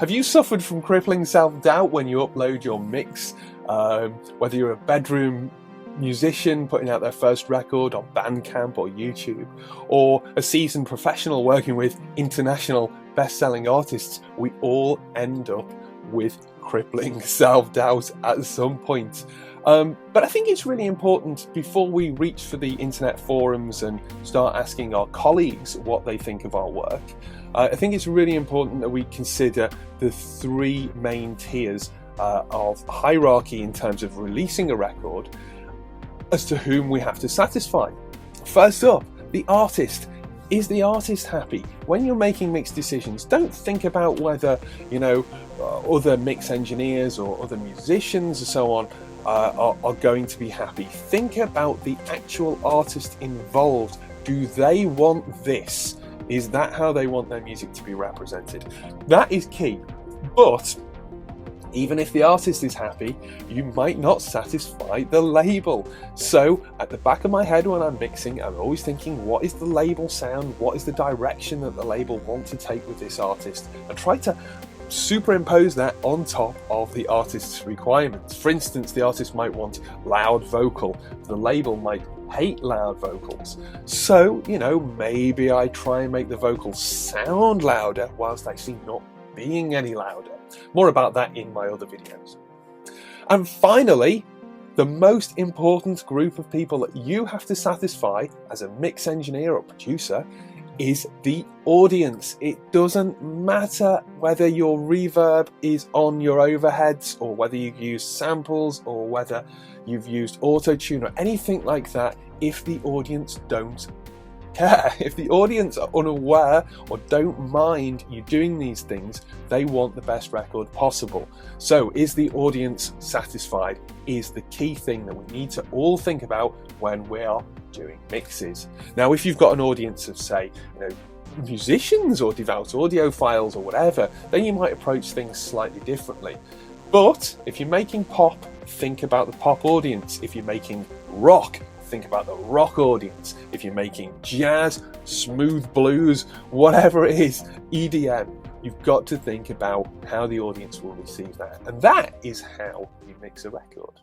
Have you suffered from crippling self-doubt when you upload your mix? Whether you're a bedroom musician putting out their first record on Bandcamp or YouTube, or a seasoned professional working with international best-selling artists, we all end up with crippling self-doubt at some point. But I think it's really important, before we reach for the internet forums and start asking our colleagues what they think of our work, I think it's really important that we consider the three main tiers of hierarchy in terms of releasing a record as to whom we have to satisfy. First up, the artist. Is the artist happy? When you're making mix decisions, don't think about whether, other mix engineers or other musicians and so on are going to be happy. Think about the actual artist involved. Do they want this? Is that how they want their music to be represented? That is key. But even if the artist is happy, you might not satisfy the label. So at the back of my head when I'm mixing, I'm always thinking, what is the label sound? What is the direction that the label want to take with this artist? And try to superimpose that on top of the artist's requirements. For instance, the artist might want loud vocal. The label might hate loud vocals. So, maybe I try and make the vocals sound louder whilst actually not being any louder. More about that in my other videos. And finally, the most important group of people that you have to satisfy as a mix engineer or producer is the audience. It doesn't matter whether your reverb is on your overheads, or whether you use samples, or whether you've used auto-tune or anything like that. If the audience don't care, if the audience are unaware or don't mind you doing these things, they want the best record possible. So is the audience satisfied is the key thing that we need to all think about when we are doing mixes. Now, if you've got an audience of, say, musicians or devout audiophiles or whatever, then you might approach things slightly differently. But if you're making pop, think about the pop audience. If you're making rock, think about the rock audience. If you're making jazz, smooth blues, whatever it is, EDM, you've got to think about how the audience will receive that. And that is how you mix a record.